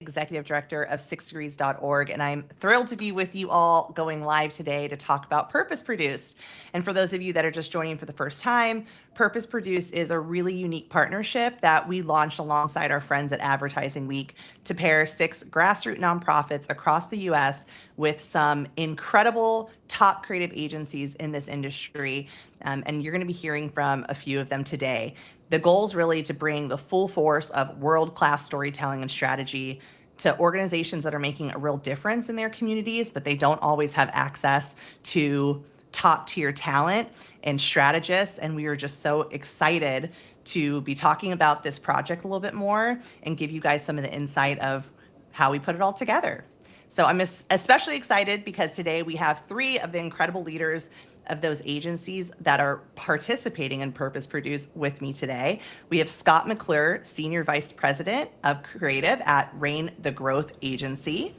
Executive Director of SixDegrees.org, and I'm thrilled to be with you all going live today to talk about Purpose Produced. And for those of you that are just joining for the first time, Purpose Produced is a really unique partnership that we launched alongside our friends at Advertising Week to pair 6 grassroots nonprofits across the US with some incredible top creative agencies in this industry. And you're going to be hearing from a few of them today. The goal is really to bring the full force of world-class storytelling and strategy to organizations that are making a real difference in their communities, but they don't always have access to top-tier talent and strategists. And we are just so excited to be talking about this project a little bit more and give you guys some of the insight of how we put it all together. So I'm especially excited because today we have 3 of the incredible leaders of those agencies that are participating in Purpose Produced with me today. We have Scott McClure, Senior Vice President of Creative at Rain the Growth Agency.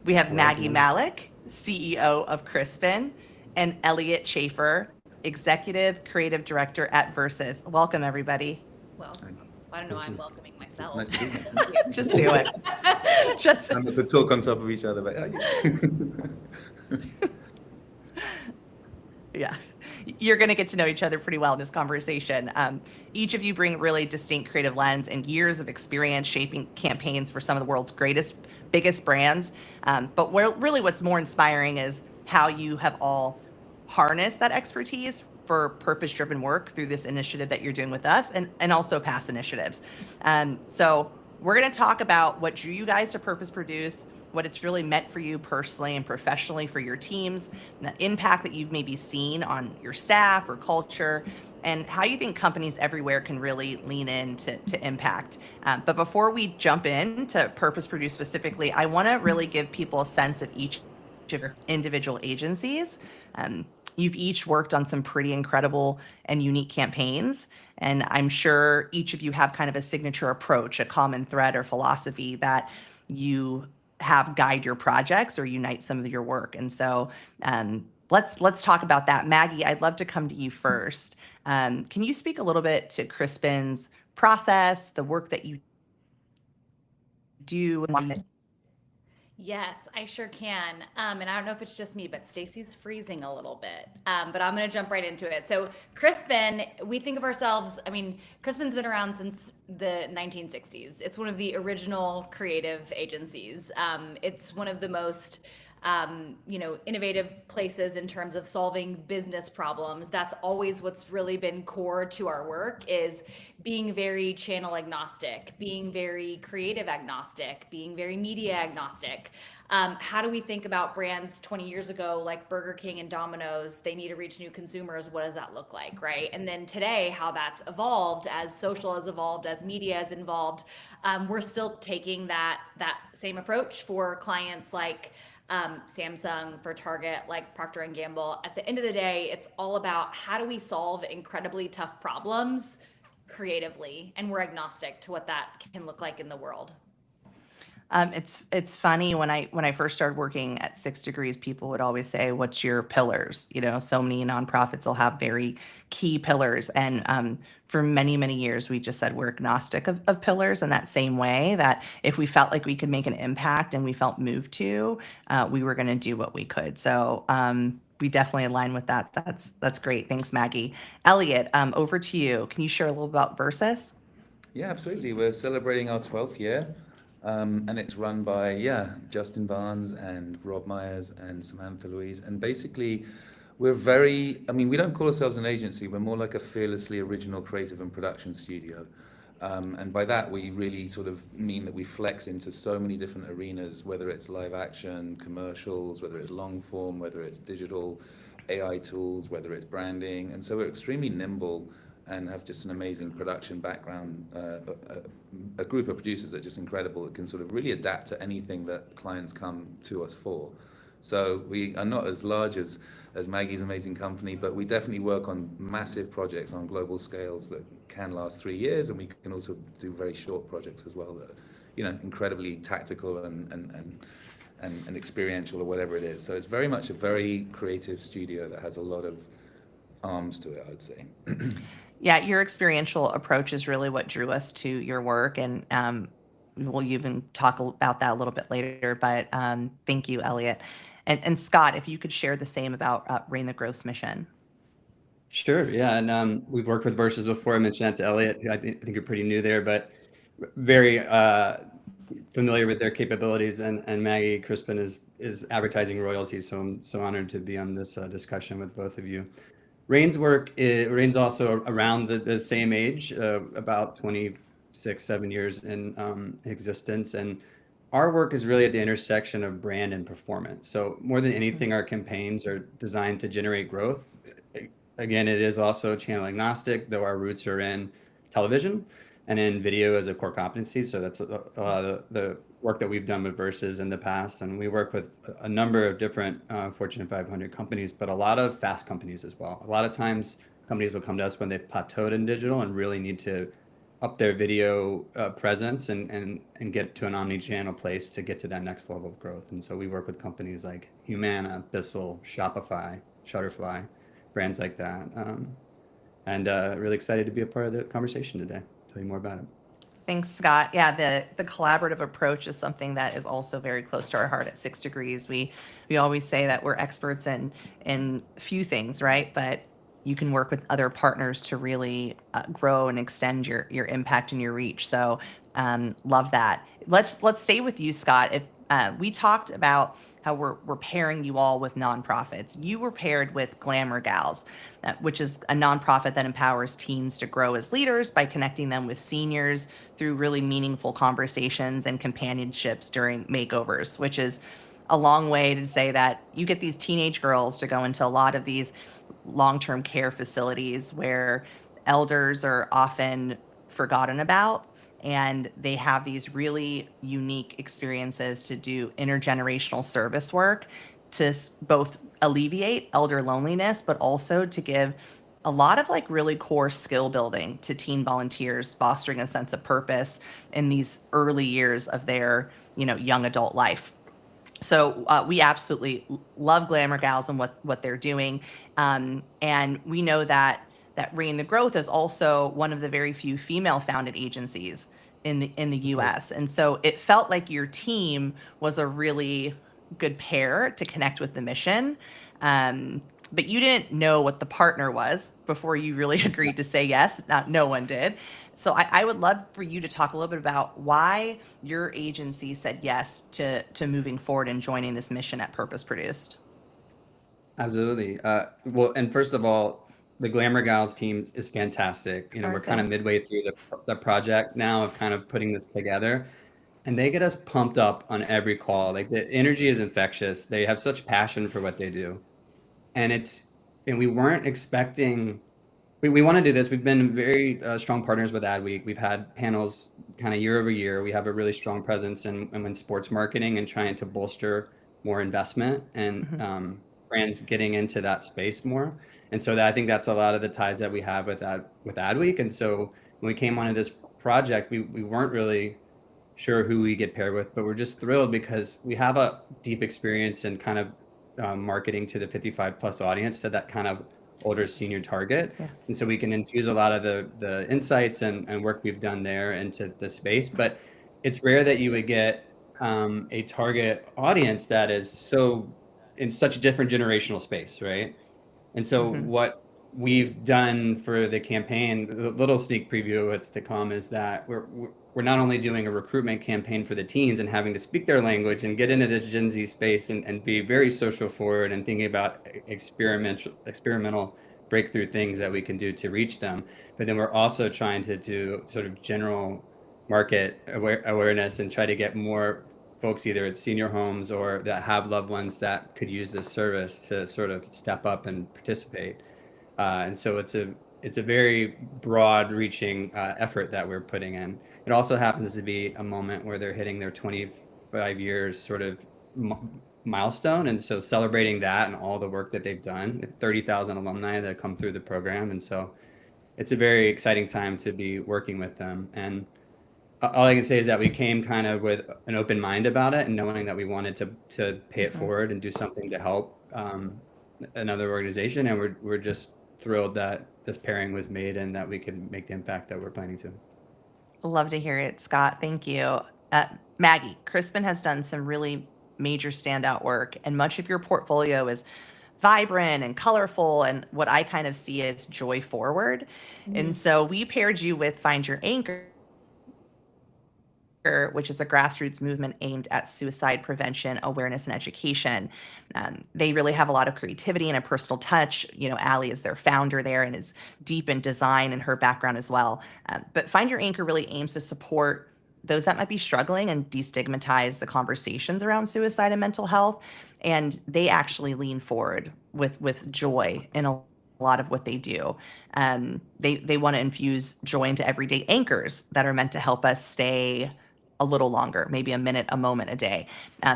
We have Maggie Malik, CEO of Crispin, and Elliot Schaefer, Executive Creative Director at Versus. Welcome, everybody. Welcome. I don't know, I'm welcoming myself. Nice to meet you. Just do it. Just. And we could talk on top of each other, but yeah, you're going to get to know each other pretty well in this conversation. Each of you bring really distinct creative lens and years of experience shaping campaigns for some of the world's biggest brands. But really what's more inspiring is how you have all harnessed that expertise for purpose-driven work through this initiative that you're doing with us and also past initiatives. So we're going to talk about what drew you guys to Purpose Produce, what it's really meant for you personally and professionally for your teams, the impact that you've maybe seen on your staff or culture, and how you think companies everywhere can really lean in to impact. But before we jump into Purpose Produced specifically, I want to really give people a sense of each of your individual agencies. You've each worked on some pretty incredible and unique campaigns, and I'm sure each of you have kind of a signature approach, a common thread or philosophy that you have guide your projects or unite some of your work. And so let's talk about that. Maggie, I'd love to come to you first. Can you speak a little bit to Crispin's process, the work that you do? Yes, I sure can. And I don't know if it's just me, but Stacy's freezing a little bit. But I'm going to jump right into it. So Crispin, we think of ourselves, Crispin's been around since the 1960s. It's one of the original creative agencies. It's one of the most innovative places in terms of solving business problems. That's always what's really been core to our work, is being very channel agnostic, being very creative agnostic, being very media agnostic. How do we think about brands 20 years ago, like Burger King and Domino's? They need to reach new consumers. What does that look like, right? And then today, how that's evolved as social has evolved, as media has evolved. We're still taking that same approach for clients like Samsung, for Target, like Procter & Gamble. At the end of the day, it's all about how do we solve incredibly tough problems creatively, and we're agnostic to what that can look like in the world. It's funny, when I first started working at 6 Degrees, people would always say, "What's your pillars?" So many nonprofits will have very key pillars, and for many, many years, we just said we're agnostic of pillars, in that same way that if we felt like we could make an impact and we felt moved to, we were going to do what we could. So we definitely align with that. That's great. Thanks, Maggie. Elliot, over to you. Can you share a little about Versus? yeah, absolutely. We're celebrating our 12th year. And it's run by, Justin Barnes and Rob Myers and Samantha Louise. And basically, we don't call ourselves an agency. We're more like a fearlessly original creative and production studio. And by that, we really sort of mean that we flex into so many different arenas, whether it's live action, commercials, whether it's long form, whether it's digital, AI tools, whether it's branding. And so we're extremely nimble and have just an amazing production background, a group of producers that are just incredible, that can sort of really adapt to anything that clients come to us for. So we are not as large as Maggie's amazing company, but we definitely work on massive projects on global scales that can last 3 years, and we can also do very short projects as well that are, incredibly tactical and experiential, or whatever it is. So it's very much a very creative studio that has a lot of arms to it, I'd say. Yeah, your experiential approach is really what drew us to your work. And we'll even talk about that a little bit later, but thank you, Elliot. And Scott, if you could share the same about Reign the Growth's mission. Sure, yeah, and we've worked with Versus before. I mentioned that to Elliot. I think you're pretty new there, but very familiar with their capabilities. And Maggie Crispin is advertising royalties, so I'm so honored to be on this discussion with both of you. Reign's also around the same age, about 26, 7 years in existence, and our work is really at the intersection of brand and performance. So more than anything, our campaigns are designed to generate growth. Again, it is also channel agnostic, though our roots are in television and in video as a core competency. So that's a lot of the work that we've done with Versus in the past. And we work with a number of different Fortune 500 companies, but a lot of fast companies as well. A lot of times companies will come to us when they've plateaued in digital and really need to up their video presence and get to an omni-channel place to get to that next level of growth. And so we work with companies like Humana, Bissell, Shopify, Shutterfly, brands like that. And really excited to be a part of the conversation today. Tell you more about it. Thanks, Scott. Yeah, the collaborative approach is something that is also very close to our heart at 6 Degrees. We always say that we're experts in few things, right? But you can work with other partners to really grow and extend your impact and your reach. So love that. Let's stay with you, Scott. If we talked about how we're pairing you all with nonprofits. You were paired with Glamour Gals, which is a nonprofit that empowers teens to grow as leaders by connecting them with seniors through really meaningful conversations and companionships during makeovers, which is a long way to say that you get these teenage girls to go into a lot of these long-term care facilities where elders are often forgotten about, and they have these really unique experiences to do intergenerational service work to both alleviate elder loneliness, but also to give a lot of like really core skill building to teen volunteers, fostering a sense of purpose in these early years of their, young adult life. So we absolutely love Glamour Gals and what they're doing. And we know that Reign the Growth is also one of the very few female founded agencies in the US. And so it felt like your team was a really good pair to connect with the mission. But you didn't know what the partner was before you really agreed to say yes. No one did. So I would love for you to talk a little bit about why your agency said yes to moving forward and joining this mission at Purpose Produced. Absolutely. Well, and first of all, the Glamour Gals team is fantastic. We're kind of midway through the project now of kind of putting this together, and they get us pumped up on every call. Like the energy is infectious. They have such passion for what they do. And we weren't expecting, we want to do this. We've been very strong partners with Adweek. We've had panels kind of year over year. We have a really strong presence in sports marketing and trying to bolster more investment and brands getting into that space more. And so I think that's a lot of the ties that we have with Adweek. And so when we came onto this project, we weren't really sure who we get paired with, but we're just thrilled because we have a deep experience in kind of marketing to the 55 plus audience, to that kind of older senior target. Yeah. And so we can infuse a lot of the insights and work we've done there into the space. But it's rare that you would get a target audience that is so in such a different generational space, right? And so what we've done for the campaign, a little sneak preview of what's to come, is that we're not only doing a recruitment campaign for the teens and having to speak their language and get into this Gen Z space and be very social forward and thinking about experimental breakthrough things that we can do to reach them. But then we're also trying to do sort of general market awareness and try to get more folks either at senior homes or that have loved ones that could use this service to sort of step up and participate. And so it's a very broad reaching effort that we're putting in. It also happens to be a moment where they're hitting their 25 years sort of milestone. And so celebrating that and all the work that they've done, 30,000 alumni that come through the program. And so it's a very exciting time to be working with them. And all I can say is that we came kind of with an open mind about it and knowing that we wanted to pay it forward and do something to help another organization. And we're just thrilled that this pairing was made and that we could make the impact that we're planning to. Love to hear it, Scott. Thank you. Maggie, Crispin has done some really major standout work, and much of your portfolio is vibrant and colorful, and what I kind of see is joy forward. And so we paired you with Find Your Anchor, which is a grassroots movement aimed at suicide prevention, awareness, and education. They really have a lot of creativity and a personal touch. Allie is their founder there and is deep in design and her background as well. But Find Your Anchor really aims to support those that might be struggling and destigmatize the conversations around suicide and mental health. And they actually lean forward with joy in a lot of what they do. They want to infuse joy into everyday anchors that are meant to help us stay a little longer, maybe a minute, a moment a day.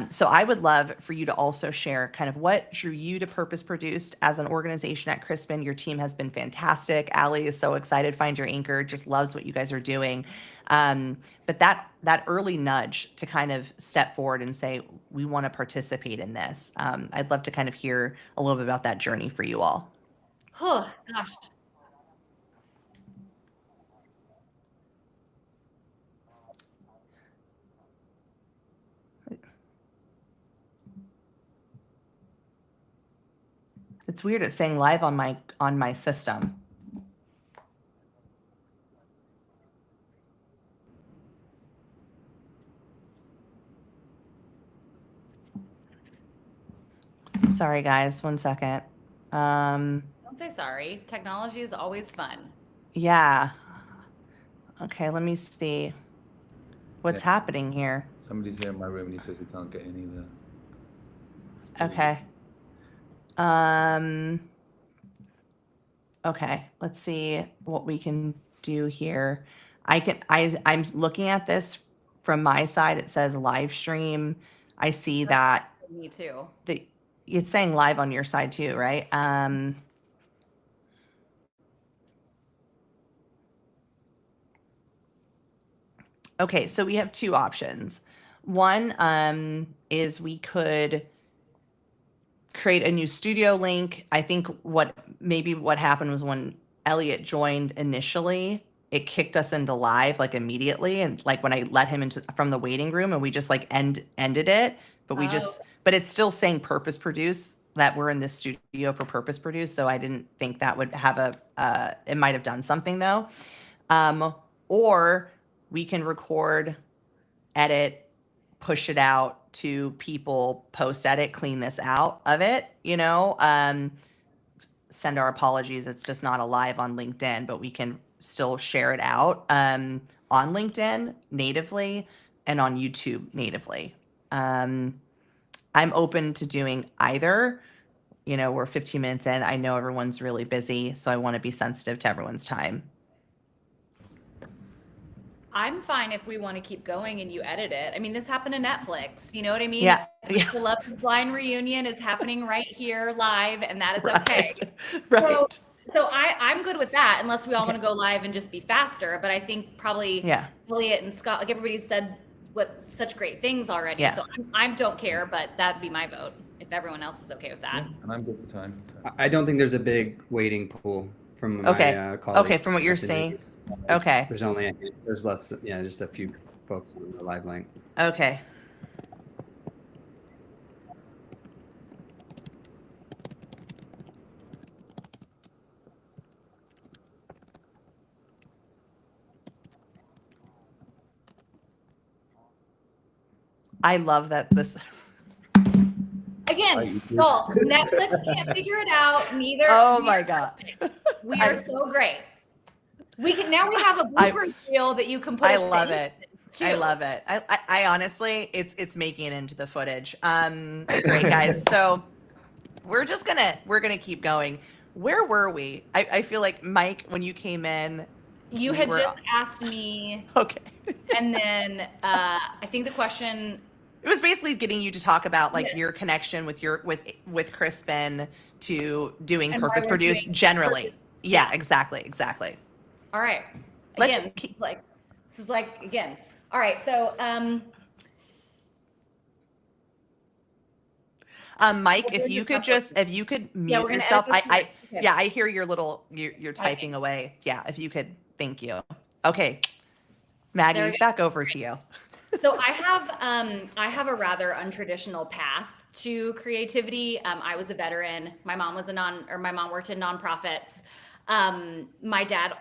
So I would love for you to also share kind of what drew you to Purpose Produced as an organization at Crispin. Your team has been fantastic. Allie is so excited. Find Your Anchor, just loves what you guys are doing. But that early nudge to kind of step forward and say, we want to participate in this. I'd love to kind of hear a little bit about that journey for you all. Oh, gosh. It's weird. It's saying live on my system. Sorry, guys. 1 second. Don't say sorry. Technology is always fun. Yeah. Okay, let me see what's happening here. Somebody's here in my room and he says he can't get in either. Okay. Okay, let's see what we can do here. I'm looking at this from my side. It says live stream. I see that Me too. it's saying live on your side too, right? Okay, so we have two options. One is we could create a new studio link. I think what happened was when Elliot joined initially, it kicked us into live like immediately, and like when I let him into from the waiting room, and we just like ended it, but but it's still saying Purpose Produce, that we're in this studio for Purpose Produce. So I didn't think that would have it might have done something though. Or we can record, edit, push it out to people, post edit, clean this out of it, send our apologies. It's just not alive on LinkedIn, but we can still share it out on LinkedIn natively and on YouTube natively. I'm open to doing either. We're 15 minutes in. I know everyone's really busy, so I want to be sensitive to everyone's time. I'm fine if we want to keep going and you edit it. I mean, this happened to Netflix. You know what I mean? Yeah. The Love is Blind reunion is happening right here live, and that is okay. Right. So I'm good with that, unless we all want to go live and just be faster. But I think probably Elliot and Scott, like everybody's said such great things already. Yeah. So I don't care, but that'd be my vote if everyone else is okay with that. Yeah, and I'm good for time. I don't think there's a big waiting pool from my colleagues. Okay, from what you're saying. Okay. There's less than, just a few folks on the live link. Okay. I love that this. Again, no, Netflix can't figure it out. Neither. Oh my God. We are so great. We have a blooper reel that you can put. I love it. Too. I love it. I honestly, it's making it into the footage. Great guys. So we're gonna keep going. Where were we? I feel like Mike, when you came in, you had just asked me. Okay. And then I think the question. It was basically getting you to talk about like your connection with with Crispin to doing Purpose Produced generally. Yeah, exactly. All right. Let's again, this is again. All right. So Mike, if you could mute yourself. I hear your little you're typing away. Yeah, if you could, thank you. Okay. Maggie, back over to you. So I have a rather untraditional path to creativity. I was a veteran. My mom worked in nonprofits. My dad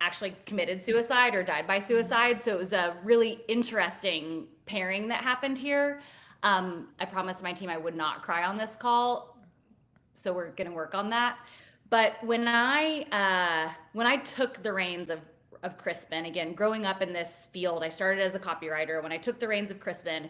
actually committed suicide or died by suicide. So it was a really interesting pairing that happened here. I promised my team I would not cry on this call, so we're going to work on that. But when I took the reins of Crispin, again, growing up in this field, I started as a copywriter. When I took the reins of Crispin,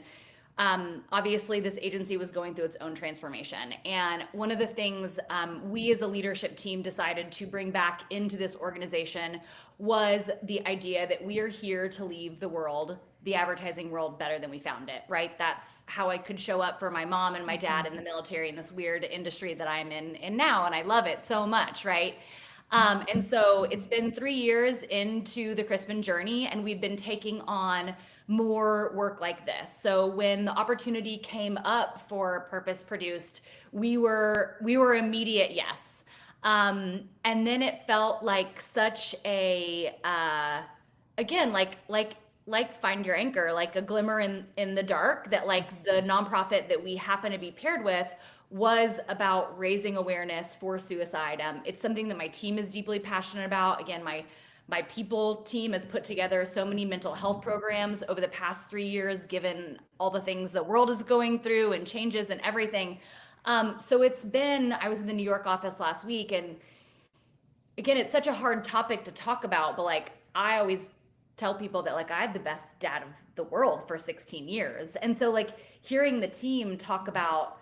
obviously this agency was going through its own transformation. And one of the things we as a leadership team decided to bring back into this organization was the idea that we are here to leave the world, the advertising world, better than we found it, right? That's how I could show up for my mom and my dad in the military in this weird industry that I'm in now. And I love it so much, right? And so it's been 3 years into the Crispin journey, and we've been taking on more work like this. So when the opportunity came up for Purpose Produced, we were immediate yes. And then it felt like such a again, like Find Your Anchor, like a glimmer in the dark, that like the nonprofit that we happen to be paired with was about raising awareness for suicide. It's something that my team is deeply passionate about. Again, my people team has put together so many mental health programs over the past 3 years, given all the things the world is going through and changes and everything. So I was in the New York office last week, and again, it's such a hard topic to talk about, but like I always tell people that like I had the best dad of the world for 16 years. And so like hearing the team talk about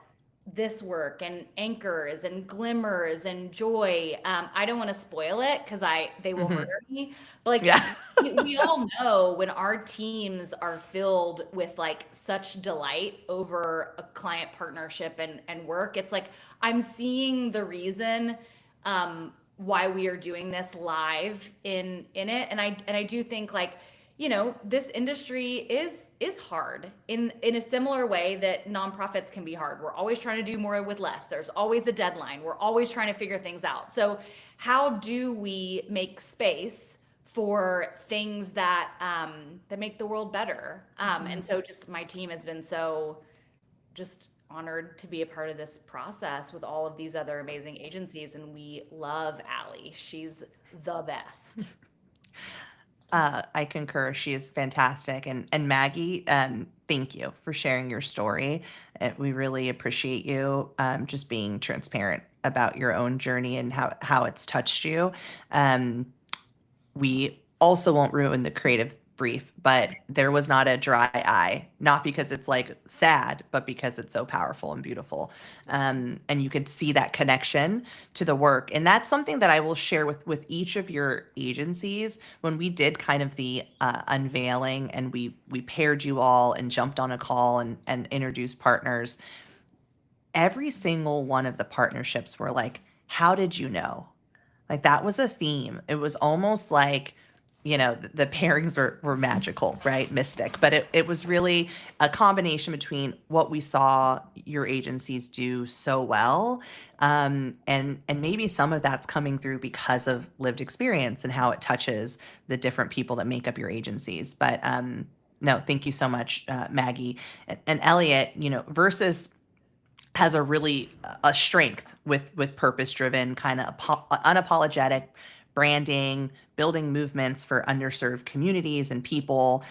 this work and anchors and glimmers and joy, I don't want to spoil it because they will murder me, but like Yeah. we all know when our teams are filled with like such delight over a client partnership and work, it's like I'm seeing the reason why we are doing this live in it. And I do think like, this industry is hard in a similar way that nonprofits can be hard. We're always trying to do more with less. There's always a deadline. We're always trying to figure things out. So how do we make space for things that make the world better? And so just my team has been so just honored to be a part of this process with all of these other amazing agencies. And we love Allie. She's the best. I concur. She is fantastic. And Maggie, thank you for sharing your story. We really appreciate you just being transparent about your own journey and how it's touched you. We also won't ruin the creative brief, but there was not a dry eye, not because it's like sad, but because it's so powerful and beautiful. And you could see that connection to the work. And that's something that I will share with each of your agencies. When we did kind of the unveiling and we paired you all and jumped on a call and introduced partners, every single one of the partnerships were like, how did you know? Like that was a theme. It was almost like, the pairings were magical, right? Mystic. But it was really a combination between what we saw your agencies do so well, and maybe some of that's coming through because of lived experience and how it touches the different people that make up your agencies. But no, thank you so much, Maggie. And Elliot, Versus has a strength with purpose-driven, kind of unapologetic branding, building movements for underserved communities and people.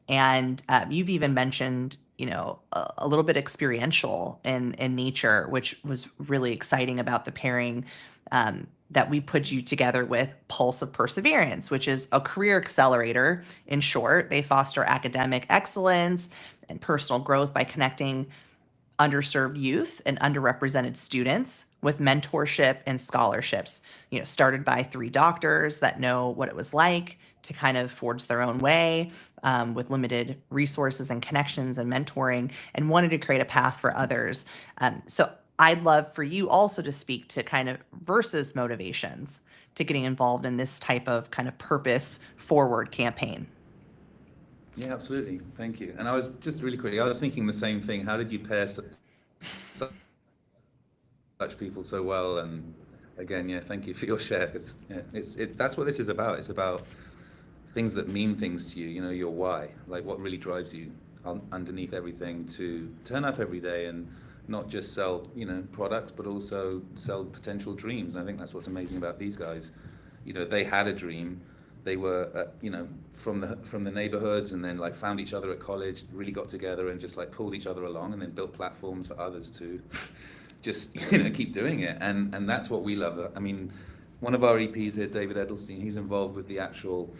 And you've even mentioned, a little bit experiential in nature, which was really exciting about the pairing that we put you together with Pulse of Perseverance, which is a career accelerator. In short, they foster academic excellence and personal growth by connecting underserved youth and underrepresented students with mentorship and scholarships, started by 3 doctors that know what it was like to kind of forge their own way with limited resources and connections and mentoring, and wanted to create a path for others. So I'd love for you also to speak to kind of Versus motivations to getting involved in this type of kind of purpose forward campaign. Yeah, absolutely. Thank you. And I was just really quickly, I was thinking the same thing. How did you pair such people so well? And again, yeah, thank you for your share. Because that's what this is about. It's about things that mean things to you. Your why, like what really drives you. underneath everything to turn up every day and not just sell, products, but also sell potential dreams. And I think that's what's amazing about these guys. They had a dream. They were, from the neighborhoods, and then like found each other at college, really got together and just like pulled each other along, and then built platforms for others to just keep doing it. And that's what we love. I mean, one of our EPs here, David Edelstein, he's involved with the actual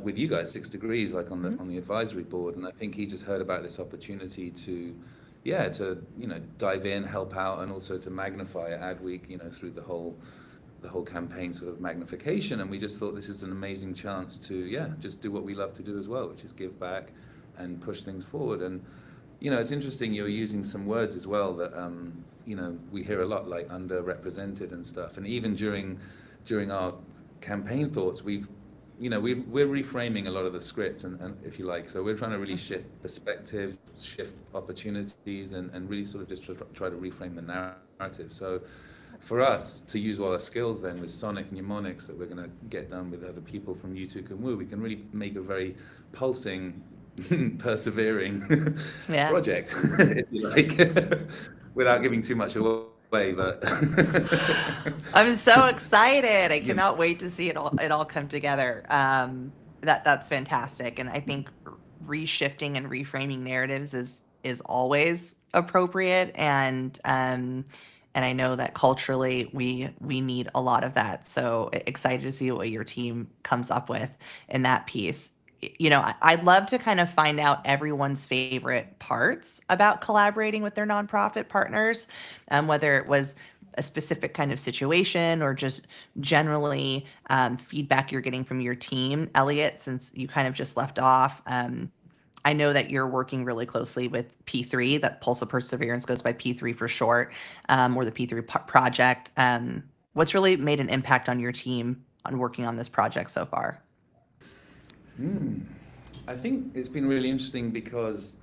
with you guys, 6 Degrees, like on the advisory board, and I think he just heard about this opportunity to dive in, help out, and also to magnify Adweek, through the whole campaign sort of magnification. And we just thought this is an amazing chance to just do what we love to do as well, which is give back and push things forward. And it's interesting, you're using some words as well that we hear a lot, like underrepresented and stuff. And even during our campaign thoughts, we're reframing a lot of the script, and if you like, so we're trying to really shift perspectives, shift opportunities, and really sort of just try to reframe the narrative. So for us to use all our skills then with sonic mnemonics that we're going to get done with other people from YouTube and Woo, we can really make a very pulsing, persevering project, if you like, without giving too much away. But I'm so excited. I cannot wait to see it all come together. That's fantastic. And I think reshifting and reframing narratives is always appropriate. And I know that culturally we need a lot of that. So excited to see what your team comes up with in that piece. I'd love to kind of find out everyone's favorite parts about collaborating with their nonprofit partners, whether it was a specific kind of situation or just generally feedback you're getting from your team. Elliot, since you kind of just left off, I know that you're working really closely with P3, that Pulse of Perseverance goes by P3 for short, or the P3 project. What's really made an impact on your team on working on this project so far? I think it's been really interesting because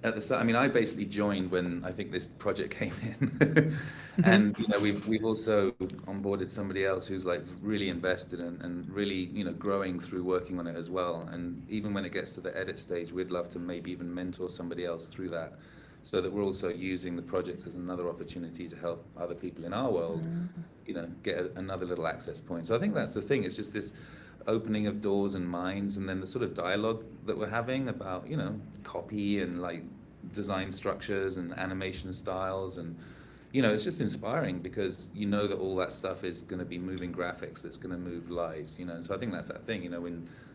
at the start, I basically joined when I think this project came in, and we've also onboarded somebody else who's like really invested and really growing through working on it as well. And even when it gets to the edit stage, we'd love to maybe even mentor somebody else through that, so that we're also using the project as another opportunity to help other people in our world, get another little access point. So I think that's the thing. It's just this opening of doors and minds, and then the sort of dialogue that we're having about copy and like design structures and animation styles, and it's just inspiring because that all that stuff is going to be moving graphics that's going to move lives, so I think that's that thing,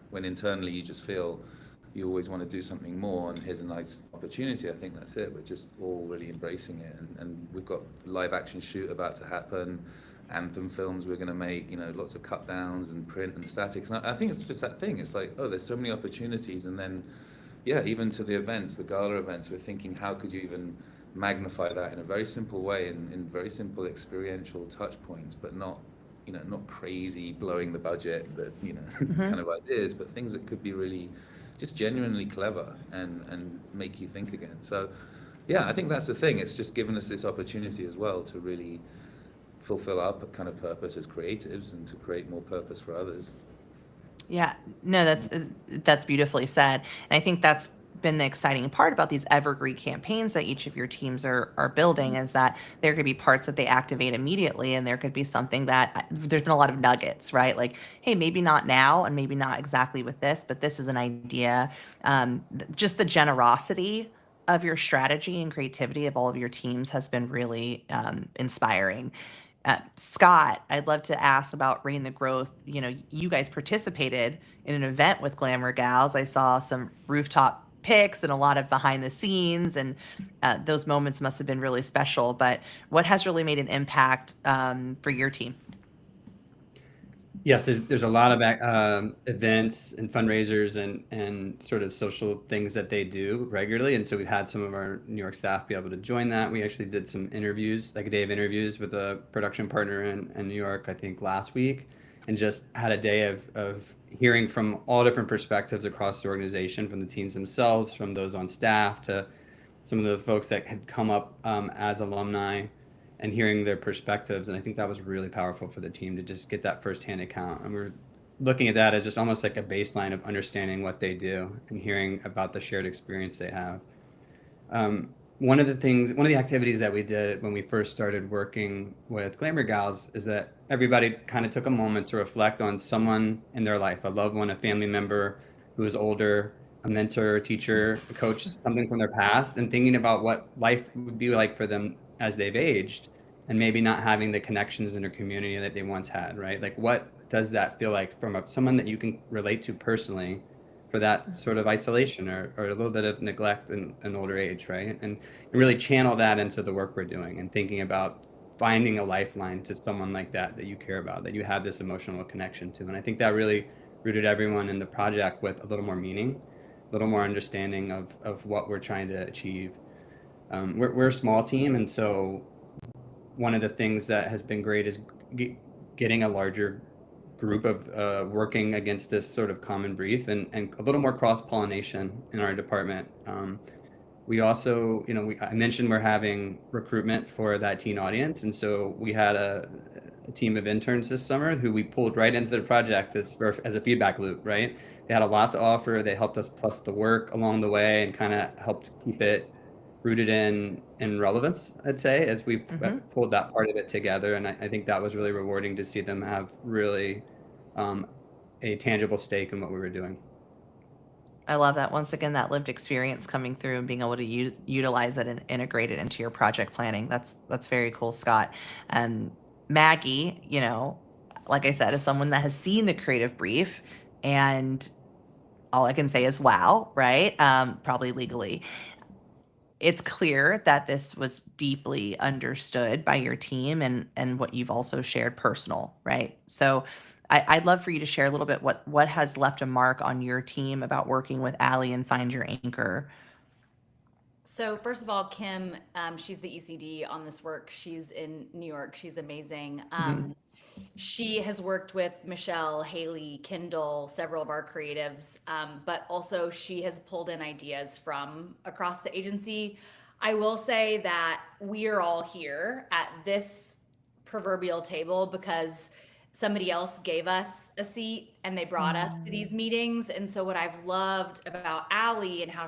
when internally you just feel you always want to do something more, and here's a nice opportunity. I think that's it. We're just all really embracing it, and we've got a live action shoot about to happen, anthem films we're going to make, lots of cut downs and print and statics. And I think it's just that thing. It's like, oh, there's so many opportunities. And then, even to the events, the gala events, we're thinking, how could you even magnify that in a very simple way, in very simple experiential touch points, but not crazy blowing the budget, that, kind of ideas, but things that could be really just genuinely clever and make you think again. So, I think that's the thing. It's just given us this opportunity as well to really fulfill our kind of purpose as creatives and to create more purpose for others. Yeah, no, that's beautifully said. And I think that's been the exciting part about these evergreen campaigns that each of your teams are building, is that there could be parts that they activate immediately, and there could be something that there's been a lot of nuggets, right? Like, hey, maybe not now and maybe not exactly with this, but this is an idea. Just the generosity of your strategy and creativity of all of your teams has been really inspiring. Scott, I'd love to ask about Rain the Growth. You guys participated in an event with Glamour Gals. I saw some rooftop pics and a lot of behind the scenes, and those moments must have been really special. But what has really made an impact for your team? Yes, there's a lot of events and fundraisers and sort of social things that they do regularly. And so we've had some of our New York staff be able to join that. We actually did some interviews, like a day of interviews with a production partner in New York, I think last week, and just had a day of hearing from all different perspectives across the organization, from the teams themselves, from those on staff, to some of the folks that had come up as alumni, and hearing their perspectives. And I think that was really powerful for the team to just get that firsthand account. And we're looking at that as just almost like a baseline of understanding what they do and hearing about the shared experience they have. One of the activities that we did when we first started working with Glamour Gals is that everybody kind of took a moment to reflect on someone in their life, a loved one, a family member who is older, a mentor, a teacher, a coach, something from their past, and thinking about what life would be like for them as they've aged and maybe not having the connections in their community that they once had, right? Like, what does that feel like from someone that you can relate to personally for that sort of isolation or a little bit of neglect in an older age, right? And really channel that into the work we're doing and thinking about finding a lifeline to someone like that you care about, that you have this emotional connection to. And I think that really rooted everyone in the project with a little more meaning, a little more understanding of what we're trying to achieve. We're a small team, and so one of the things that has been great is getting a larger group of working against this sort of common brief and a little more cross-pollination in our department. We also, I mentioned we're having recruitment for that teen audience. And so we had a team of interns this summer who we pulled right into the project as a feedback loop, right? They had a lot to offer. They helped us plus the work along the way and kind of helped keep it rooted in relevance, I'd say, as we pulled that part of it together. And I think that was really rewarding to see them have really a tangible stake in what we were doing. I love that. Once again, that lived experience coming through and being able to utilize it and integrate it into your project planning. That's very cool, Scott. And Maggie, like I said, is someone that has seen the creative brief, and all I can say is wow, right? Probably legally. It's clear that this was deeply understood by your team and what you've also shared personal, right? So I'd love for you to share a little bit what has left a mark on your team about working with Allie and Find Your Anchor. So first of all, Kim, she's the ECD on this work. She's in New York. She's amazing. She has worked with Michelle, Haley, Kendall, several of our creatives, but also she has pulled in ideas from across the agency. I will say that we are all here at this proverbial table because somebody else gave us a seat and they brought us to these meetings. And so what I've loved about Allie and how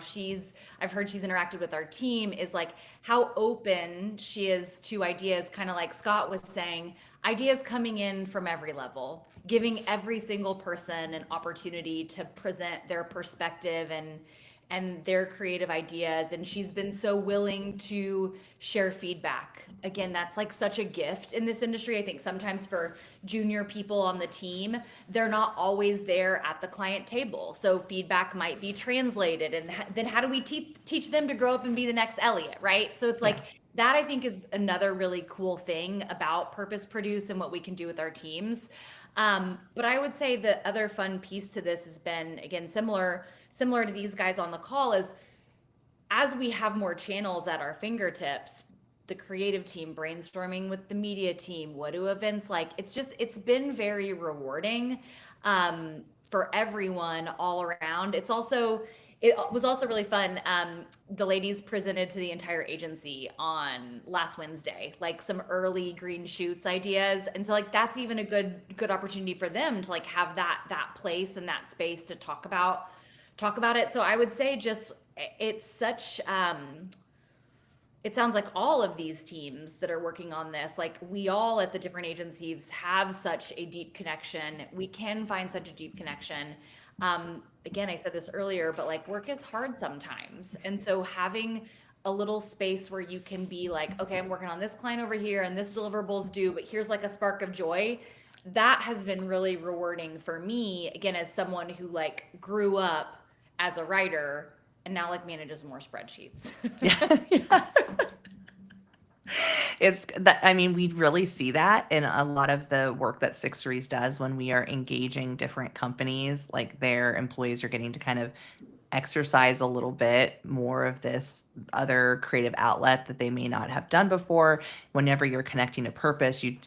I've heard she's interacted with our team is like how open she is to ideas, kind of like Scott was saying, ideas coming in from every level, giving every single person an opportunity to present their perspective and their creative ideas. And she's been so willing to share feedback. Again, that's like such a gift in this industry. I think sometimes for junior people on the team, they're not always there at the client table. So feedback might be translated. And then how do we teach them to grow up and be the next Elliot, right? So it's like, that I think is another really cool thing about Purpose Produce and what we can do with our teams. But I would say the other fun piece to this has been, again, similar to these guys on the call, is as we have more channels at our fingertips, the creative team brainstorming with the media team, what do events like? It's been very rewarding for everyone all around. It was also really fun. The ladies presented to the entire agency on last Wednesday, like some early green shoots ideas. And so like, that's even a good opportunity for them to like have that place and that space to talk about it. So I would say it's such, it sounds like all of these teams that are working on this, like we all at the different agencies have such a deep connection. We can find such a deep connection. Again, I said this earlier, but like work is hard sometimes. And so having a little space where you can be like, okay, I'm working on this client over here and this deliverables due, but here's like a spark of joy. That has been really rewarding for me, again, as someone who like grew up as a writer and now like manages more spreadsheets. Yeah. It's that, I mean, we really see that in a lot of the work that 6Degrees does when we are engaging different companies, like their employees are getting to kind of exercise a little bit more of this other creative outlet that they may not have done before. Whenever you're connecting to purpose, you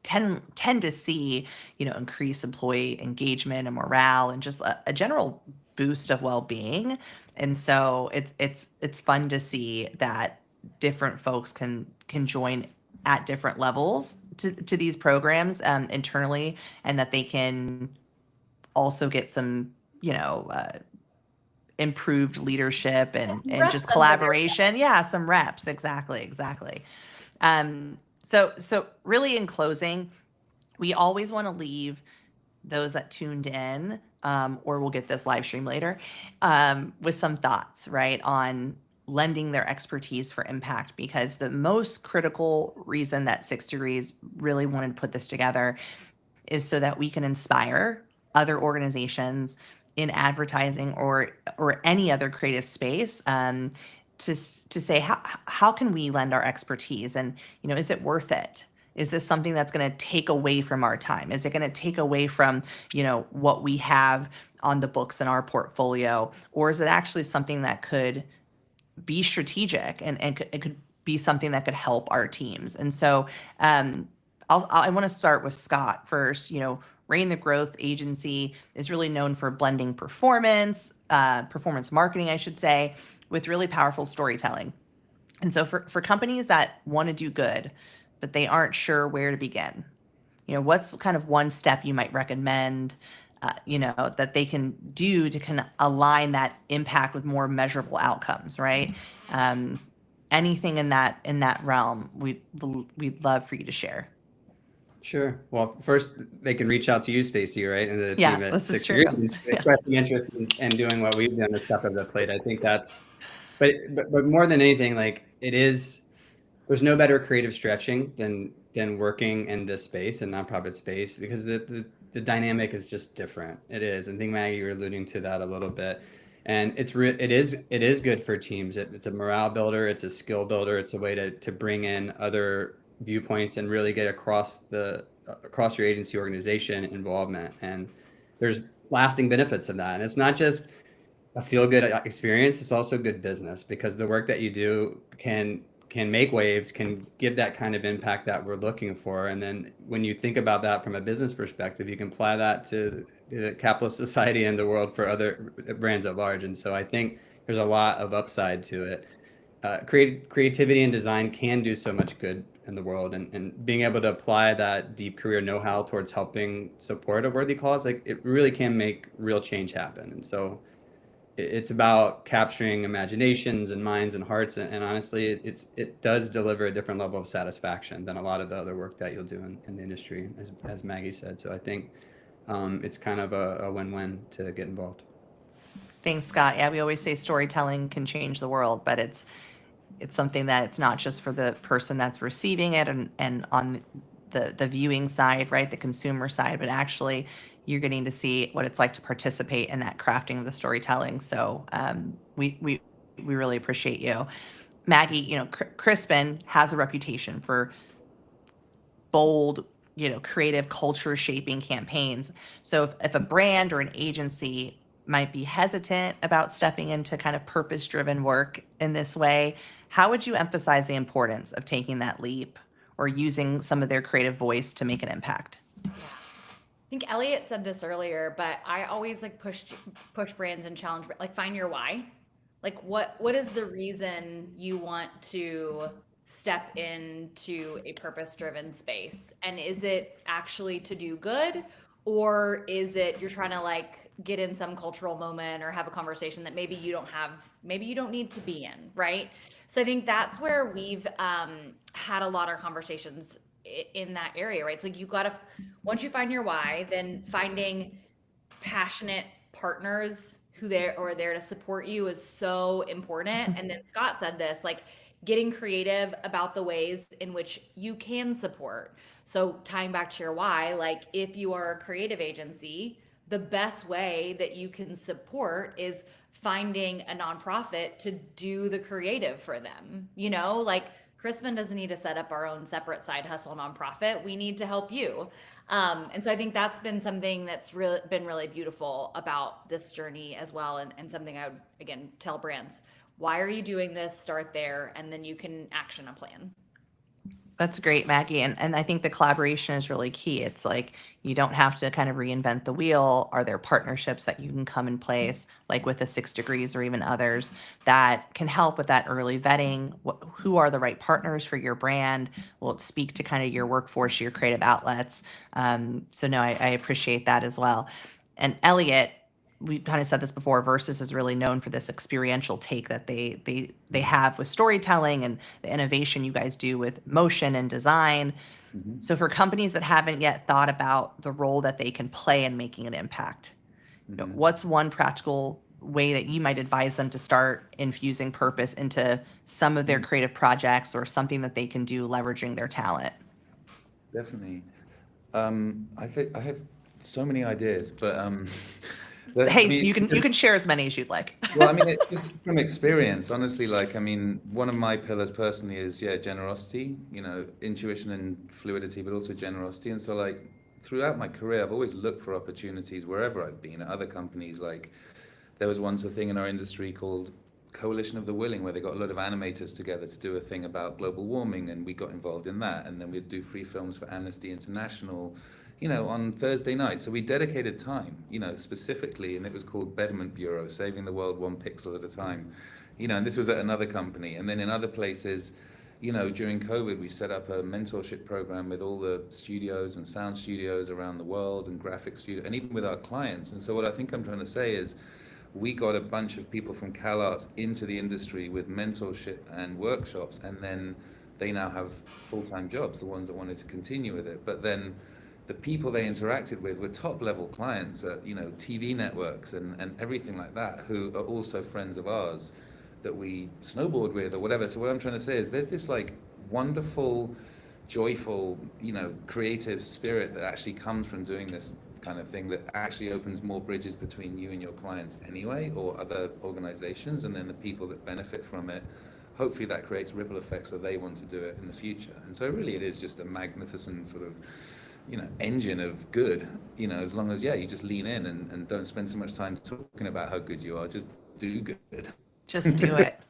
tend to see, increased employee engagement and morale and just a general boost of well-being. And so it's fun to see that different folks can join at different levels to these programs internally, and that they can also get some, improved leadership and Some and reps just under their collaboration. Yeah, some reps. Exactly. So really in closing, we always want to leave those that tuned in, or we'll get this live stream later, with some thoughts, right, on lending their expertise for impact, because the most critical reason that 6 Degrees really wanted to put this together is so that we can inspire other organizations in advertising or any other creative space, to say how can we lend our expertise, and is it worth it? Is this something that's going to take away from our time? Is it going to take away from what we have on the books in our portfolio, or is it actually something that could be strategic and it could be something that could help our teams? And so I want to start with Scott first. Rain the Growth Agency is really known for blending performance marketing, I should say, with really powerful storytelling. And so for companies that want to do good, but they aren't sure where to begin, what's kind of one step you might recommend, that they can do to kind of align that impact with more measurable outcomes, right? Anything in that realm, we'd love for you to share. Sure. Well, first they can reach out to you, Stacy, right, and the Yeah, team at this is 6 true. Degrees, expressing interest in doing what we've done to step up the plate. I think that's, but more than anything, like there's no better creative stretching than working in this space and nonprofit space, because the dynamic is just different. It is. I think, Maggie, you're alluding to that a little bit. And it is good for teams. It's a morale builder. It's a skill builder. It's a way to bring in other viewpoints and really get across your agency organization involvement. And there's lasting benefits of that. And it's not just a feel-good experience. It's also good business, because the work that you do can make waves, can give that kind of impact that we're looking for. And then when you think about that from a business perspective, you can apply that to the capitalist society and the world for other brands at large. And so I think there's a lot of upside to it. Creativity and design can do so much good in the world, and being able to apply that deep career know-how towards helping support a worthy cause, like, it really can make real change happen. And so it's about capturing imaginations and minds and hearts, and honestly, it does deliver a different level of satisfaction than a lot of the other work that you'll do in the industry, as Maggie said. So I think it's kind of a win-win to get involved. Thanks, Scott. Yeah, we always say storytelling can change the world, but it's something that it's not just for the person that's receiving it and on the viewing side, right, the consumer side, but actually you're getting to see what it's like to participate in that crafting of the storytelling. So we really appreciate you. Maggie, Crispin has a reputation for bold, creative culture shaping campaigns. So if a brand or an agency might be hesitant about stepping into kind of purpose driven work in this way, how would you emphasize the importance of taking that leap or using some of their creative voice to make an impact? I think Elliot said this earlier, but I always push brands and challenge, like, find your why. Like, what is the reason you want to step into a purpose-driven space? And is it actually to do good, or is it you're trying to, like, get in some cultural moment or have a conversation that maybe you don't need to be in, right? So I think that's where we've had a lot of conversations in that area, right? So, like, you got to, once you find your why, then finding passionate partners who are there to support you is so important. And then Scott said this, like, getting creative about the ways in which you can support. So tying back to your why, like, if you are a creative agency, the best way that you can support is finding a nonprofit to do the creative for them. Like, Crispin doesn't need to set up our own separate side hustle nonprofit. We need to help you. And so I think that's been something that's been really beautiful about this journey as well. And something I would, again, tell brands, why are you doing this? Start there, and then you can action a plan. That's great, Maggie. And I think the collaboration is really key. It's like, you don't have to kind of reinvent the wheel. Are there partnerships that you can come in place, like with the 6 Degrees or even others, that can help with that early vetting? Who are the right partners for your brand? Will it speak to kind of your workforce, your creative outlets? So no, I appreciate that as well. And Elliot, we kind of said this before, Versus is really known for this experiential take that they have with storytelling and the innovation you guys do with motion and design. So for companies that haven't yet thought about the role that they can play in making an impact, what's one practical way that you might advise them to start infusing purpose into some of their creative projects or something that they can do leveraging their talent? Definitely. I have so many ideas, but Hey, you can share as many as you'd like. well, I mean, it's just from experience, honestly. Like, I mean, one of my pillars personally is generosity. Intuition and fluidity, but also generosity. And so, like, throughout my career, I've always looked for opportunities wherever I've been at other companies. Like, there was once a thing in our industry called Coalition of the Willing, where they got a lot of animators together to do a thing about global warming, and we got involved in that. And then we'd do free films for Amnesty International, on Thursday night. So we dedicated time, specifically, and it was called Betterment Bureau, saving the world one pixel at a time. And this was at another company. And then in other places, during COVID, we set up a mentorship program with all the studios and sound studios around the world and graphic studio, and even with our clients. And so what I think I'm trying to say is, we got a bunch of people from CalArts into the industry with mentorship and workshops, and then they now have full-time jobs, the ones that wanted to continue with it. But then the people they interacted with were top-level clients at, TV networks and everything like that, who are also friends of ours that we snowboard with or whatever. So what I'm trying to say is there's this like wonderful, joyful, creative spirit that actually comes from doing this kind of thing, that actually opens more bridges between you and your clients anyway, or other organizations, and then the people that benefit from it. Hopefully that creates ripple effects so they want to do it in the future. And so really it is just a magnificent sort of engine of good, as long as you just lean in and don't spend so much time talking about how good you are. Just do good. Just do it.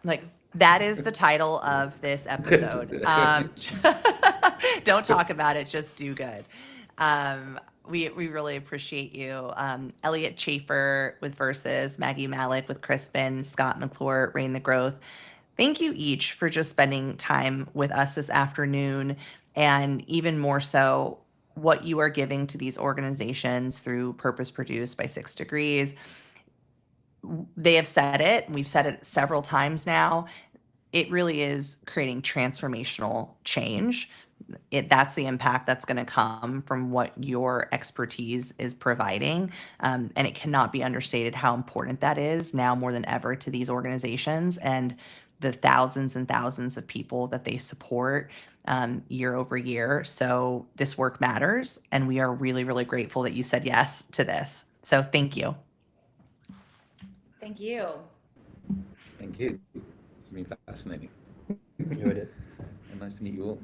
Like, that is the title of this episode. Don't talk about it, just do good. We really appreciate you. Elliot Chafer with Versus, Maggie Malik with Crispin, Scott McClure, Rain the Growth. Thank you each for just spending time with us this afternoon, and even more so, what you are giving to these organizations through Purpose Produced by 6 Degrees. They have said it, we've said it several times now, it really is creating transformational change. That's the impact that's going to come from what your expertise is providing. And it cannot be understated how important that is now more than ever to these organizations and the thousands and thousands of people that they support year over year. So this work matters, and we are really, really grateful that you said yes to this. So thank you. Thank you. Thank you. It's been fascinating. Enjoyed it. And nice to meet you all.